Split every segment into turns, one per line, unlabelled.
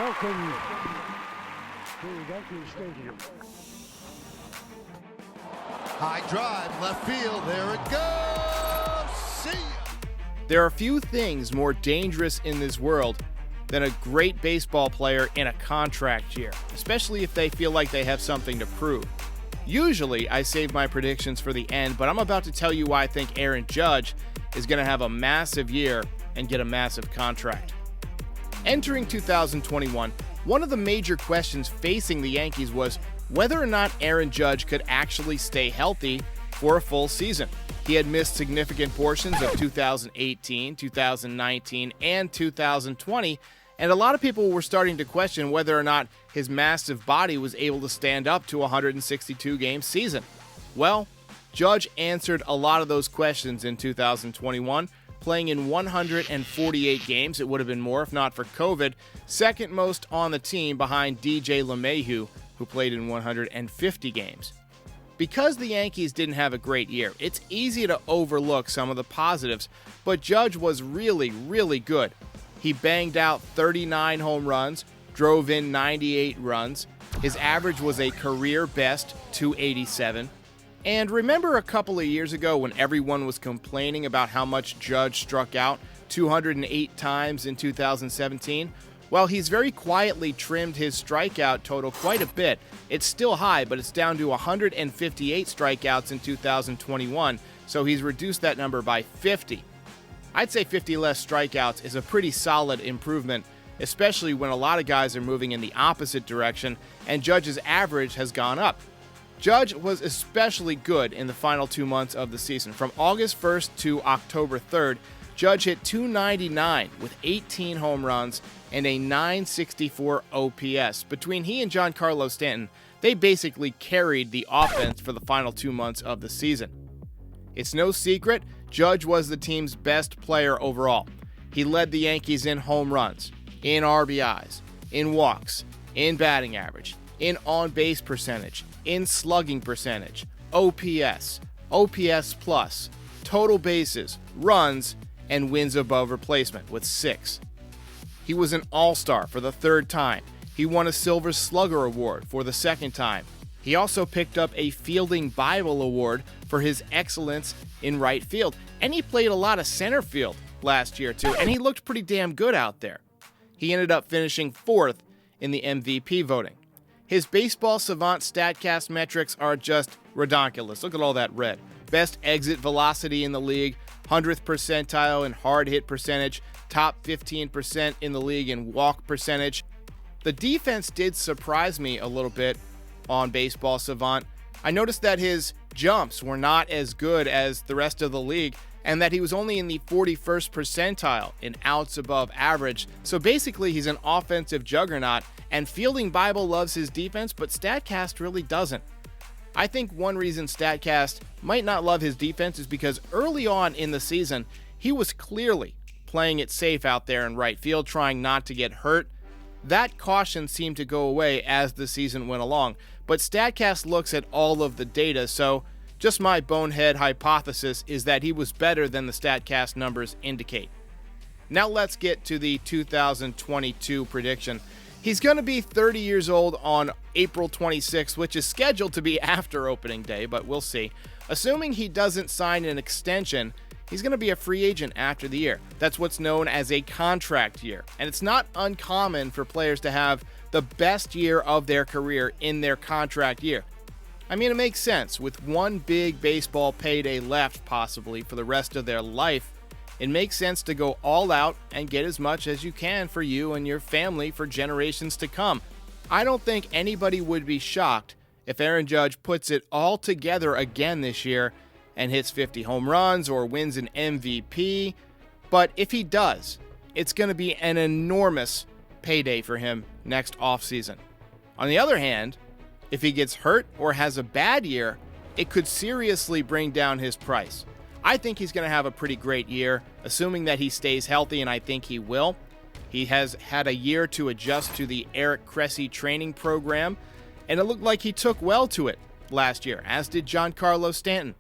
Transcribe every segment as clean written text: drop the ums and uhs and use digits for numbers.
Welcome to Yankee Stadium.
High drive, left field, there it goes! See ya!
There are few things more dangerous in this world than a great baseball player in a contract year, especially if they feel like they have something to prove. Usually, I save my predictions for the end, but I'm about to tell you why I think Aaron Judge is going to have a massive year and get a massive contract. Entering 2021, one of the major questions facing the Yankees was whether or not Aaron Judge could actually stay healthy for a full season. He had missed significant portions of 2018, 2019, and 2020, and a lot of people were starting to question whether or not his massive body was able to stand up to a 162-game season. Well, Judge answered a lot of those questions in 2021, playing in 148 games. It would have been more if not for COVID, second most on the team behind DJ LeMahieu, who played in 150 games. Because the Yankees didn't have a great year, it's easy to overlook some of the positives, but Judge was really, really good. He banged out 39 home runs, drove in 98 runs. His average was a career best 287. And remember a couple of years ago when everyone was complaining about how much Judge struck out 208 times in 2017? Well, he's very quietly trimmed his strikeout total quite a bit. It's still high, but it's down to 158 strikeouts in 2021, so he's reduced that number by 50. I'd say 50 less strikeouts is a pretty solid improvement, especially when a lot of guys are moving in the opposite direction, and Judge's average has gone up. Judge was especially good in the final 2 months of the season. From August 1st to October 3rd, Judge hit .299 with 18 home runs and a .964 OPS. Between he and Giancarlo Stanton, they basically carried the offense for the final 2 months of the season. It's no secret, Judge was the team's best player overall. He led the Yankees in home runs, in RBIs, in walks, in batting average, in on-base percentage, in slugging percentage, OPS, OPS plus, total bases, runs, and wins above replacement with 6. He was an all-star for the 3rd time. He won a Silver Slugger Award for the 2nd time. He also picked up a Fielding Bible Award for his excellence in right field. And he played a lot of center field last year too, and he looked pretty damn good out there. He ended up finishing 4th in the MVP voting. His Baseball Savant StatCast metrics are just redonkulous. Look at all that red. Best exit velocity in the league, 100th percentile in hard hit percentage, top 15% in the league in walk percentage. The defense did surprise me a little bit on Baseball Savant. I noticed that his jumps were not as good as the rest of the league, and that he was only in the 41st percentile in outs above average. So basically, he's an offensive juggernaut, and Fielding Bible loves his defense, but StatCast really doesn't. I think one reason StatCast might not love his defense is because early on in the season, he was clearly playing it safe out there in right field, trying not to get hurt. That caution seemed to go away as the season went along, but StatCast looks at all of the data, so just my bonehead hypothesis is that he was better than the StatCast numbers indicate. Now let's get to the 2022 prediction. He's going to be 30 years old on April 26th, which is scheduled to be after opening day, but we'll see. Assuming he doesn't sign an extension, he's going to be a free agent after the year. That's what's known as a contract year, and it's not uncommon for players to have the best year of their career in their contract year. I mean, it makes sense. With one big baseball payday left, possibly, for the rest of their life, it makes sense to go all out and get as much as you can for you and your family for generations to come. I don't think anybody would be shocked if Aaron Judge puts it all together again this year and hits 50 home runs or wins an MVP. But if he does, it's going to be an enormous payday for him next offseason. On the other hand, if he gets hurt or has a bad year, it could seriously bring down his price. I think he's going to have a pretty great year, assuming that he stays healthy, and I think he will. He has had a year to adjust to the Eric Cressey training program, and it looked like he took well to it last year, as did Giancarlo Stanton.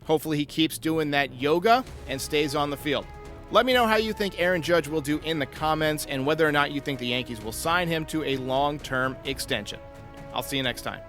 Hopefully he keeps doing that yoga and stays on the field. Let me know how you think Aaron Judge will do in the comments and whether or not you think the Yankees will sign him to a long-term extension. I'll see you next time.